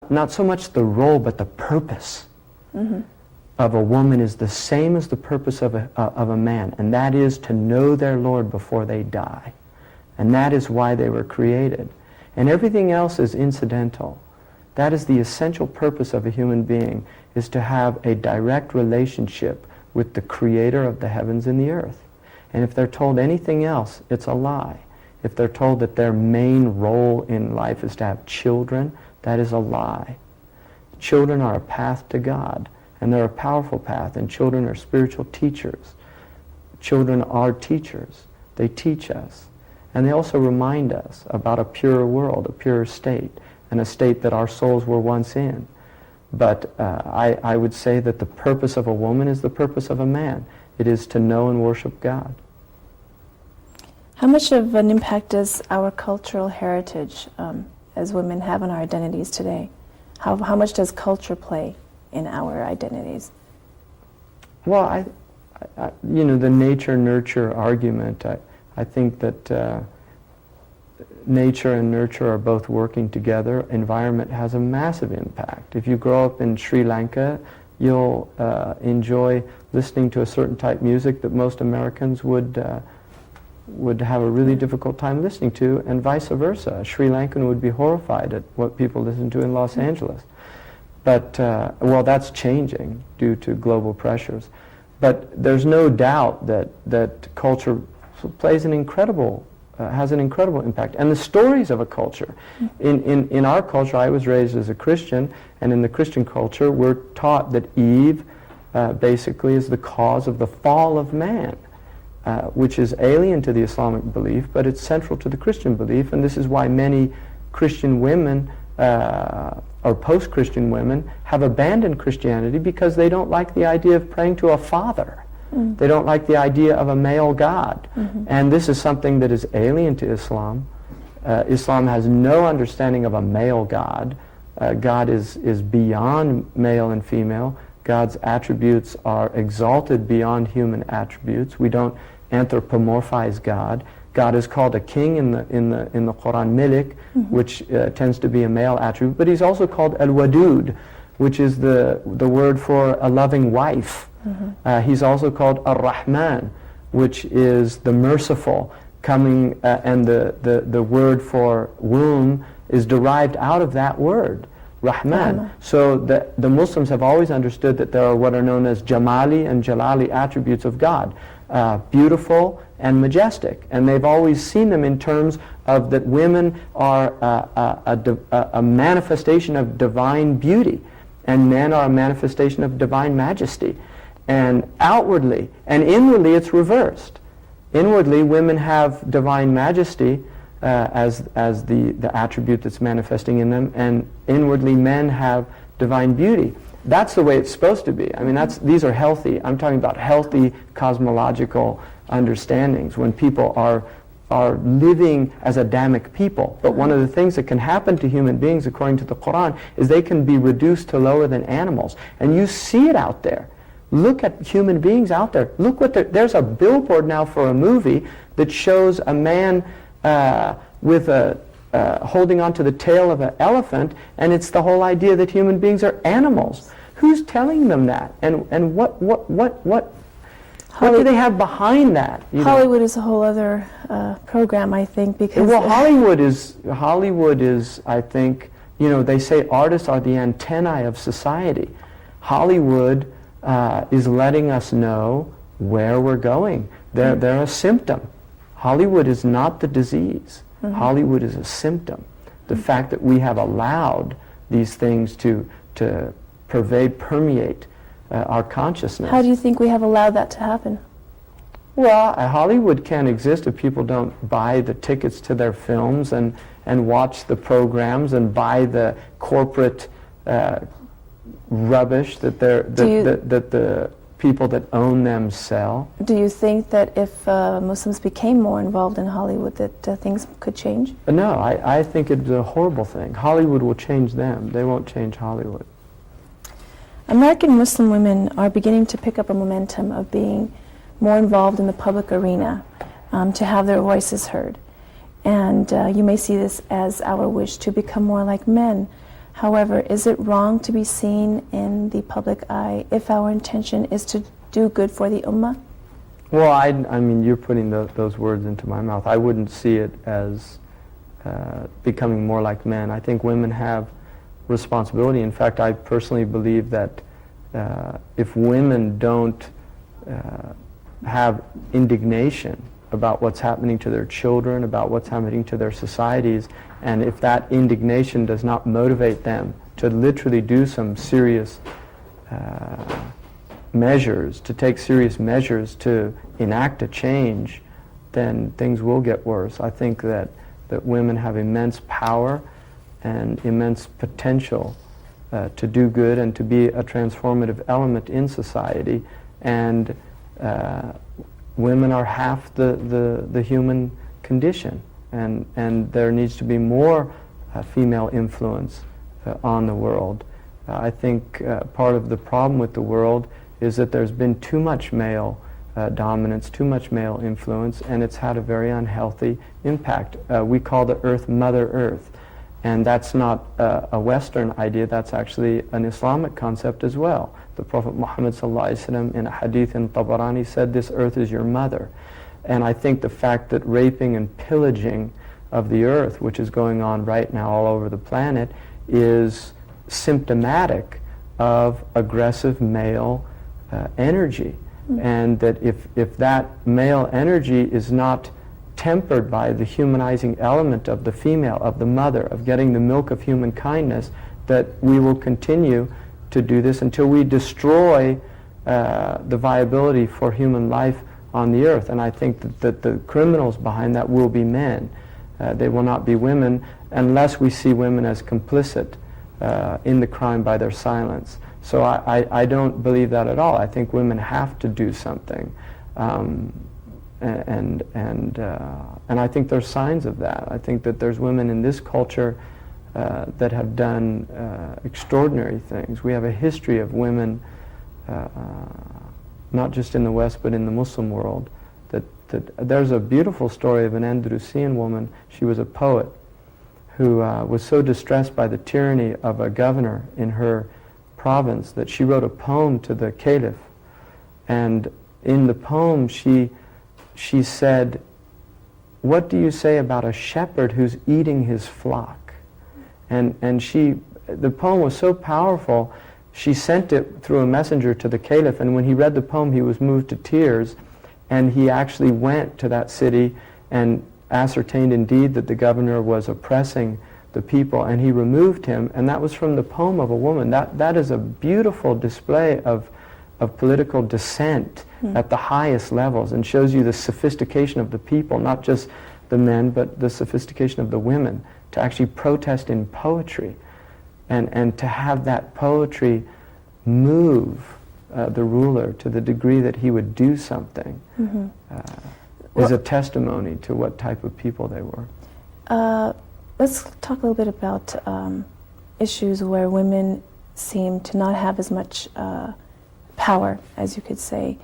not so much the role, but the purpose of a woman is the same as the purpose of a man, and that is to know their Lord before they die. And that is why they were created. And everything else is incidental. That is the essential purpose of a human being, is to have a direct relationship with the Creator of the heavens and the earth. And if they're told anything else, it's a lie. If they're told that their main role in life is to have children, that is a lie. Children are a path to God, and they're a powerful path, and children are spiritual teachers. Children are teachers. They teach us. And they also remind us about a purer world, a purer state, and a state that our souls were once in. But I would say that the purpose of a woman is the purpose of a man. It is to know and worship God. How much of an impact does our cultural heritage as women have on our identities today? How much does culture play in our identities? Well, you know, the nature-nurture argument, I think that nature and nurture are both working together. Environment has a massive impact. If you grow up in Sri Lanka, you'll enjoy listening to a certain type of music that most Americans would have a really difficult time listening to, and vice versa. A Sri Lankan would be horrified at what people listen to in Los Angeles. But, well, that's changing due to global pressures. But there's no doubt that culture plays an incredible, has an incredible impact. And the stories of a culture. In our culture, I was raised as a Christian, and in the Christian culture, we're taught that Eve basically is the cause of the fall of man, which is alien to the Islamic belief, but it's central to the Christian belief, and this is why many Christian women or post-Christian women have abandoned Christianity, because they don't like the idea of praying to a father. They don't like the idea of a male God. And this is something that is alien to Islam. Islam has no understanding of a male God. God is beyond male and female. God's attributes are exalted beyond human attributes. We don't anthropomorphize God. God is called a king in the Quran, Malik, which tends to be a male attribute, but he's also called Al-Wadud, which is the word for a loving wife. He's also called Ar-Rahman, which is the merciful, coming, and the word for womb is derived out of that word, Rahman. So the Muslims have always understood that there are what are known as Jamali and Jalali attributes of God, beautiful and majestic, and they've always seen them in terms of that women are a manifestation of divine beauty, and men are a manifestation of divine majesty. And outwardly and inwardly it's reversed. Inwardly women have divine majesty as the attribute that's manifesting in them, and inwardly men have divine beauty. That's the way it's supposed to be. I mean, these are healthy. I'm talking about healthy cosmological understandings when people are living as Adamic people. But one of the things that can happen to human beings, according to the Quran, is they can be reduced to lower than animals. And you see it out there. Look at human beings out there. Look what there's a billboard now for a movie that shows a man with holding onto the tail of an elephant, and it's the whole idea that human beings are animals. Who's telling them that? And what do they have behind that? Hollywood is a whole other program, I think, because well, Hollywood is, I think, you know, they say artists are the antennae of society. Hollywood is letting us know where we're going. They're a symptom. Hollywood is not the disease. Hollywood is a symptom. The fact that we have allowed these things to permeate our consciousness. How do you think we have allowed that to happen? Well, Hollywood can't exist if people don't buy the tickets to their films and watch the programs and buy the corporate rubbish that the people that own them sell. Do you think that if Muslims became more involved in Hollywood that things could change? No, I think it's a horrible thing. Hollywood will change them. They won't change Hollywood. American Muslim women are beginning to pick up a momentum of being more involved in the public arena, to have their voices heard. And you may see this as our wish to become more like men. However, is it wrong to be seen in the public eye if our intention is to do good for the ummah? Well, I mean, you're putting those words into my mouth. I wouldn't see it as becoming more like men. I think women have responsibility. In fact, I personally believe that if women don't have indignation about what's happening to their children, about what's happening to their societies, and if that indignation does not motivate them to literally do some serious measures, to take serious measures to enact a change, then things will get worse. I think that women have immense power and immense potential to do good and to be a transformative element in society, and women are half the human condition, and there needs to be more female influence on the world. I think part of the problem with the world is that there's been too much male dominance, too much male influence, and it's had a very unhealthy impact. We call the earth Mother Earth, and that's not a Western idea, that's actually an Islamic concept as well. The Prophet Muhammad ﷺ in a hadith in Tabarani said, "This earth is your mother." And I think the fact that raping and pillaging of the earth, which is going on right now all over the planet, is symptomatic of aggressive male energy. And that if that male energy is not tempered by the humanizing element of the female, of the mother, of getting the milk of human kindness, that we will continue to do this until we destroy the viability for human life on the earth. And I think that the criminals behind that will be men. They will not be women, unless we see women as complicit in the crime by their silence. So I don't believe that at all. I think women have to do something, and I think there's signs of that. I think that there's women in this culture that have done extraordinary things. We have a history of women, not just in the West but in the Muslim world. That there's a beautiful story of an Andalusian woman. She was a poet who was so distressed by the tyranny of a governor in her province that she wrote a poem to the caliph, and in the poem she said, "What do you say about a shepherd who's eating his flock?" And the poem was so powerful, she sent it through a messenger to the caliph, and when he read the poem he was moved to tears, and he actually went to that city and ascertained indeed that the governor was oppressing the people, and he removed him, and that was from the poem of a woman. That is a beautiful display of political dissent at the highest levels, and shows you the sophistication of the people, not just the men, but the sophistication of the women, to actually protest in poetry, and to have that poetry move the ruler to the degree that he would do something, is a testimony to what type of people they were. Let's talk a little bit about issues where women seem to not have as much power, as you could say.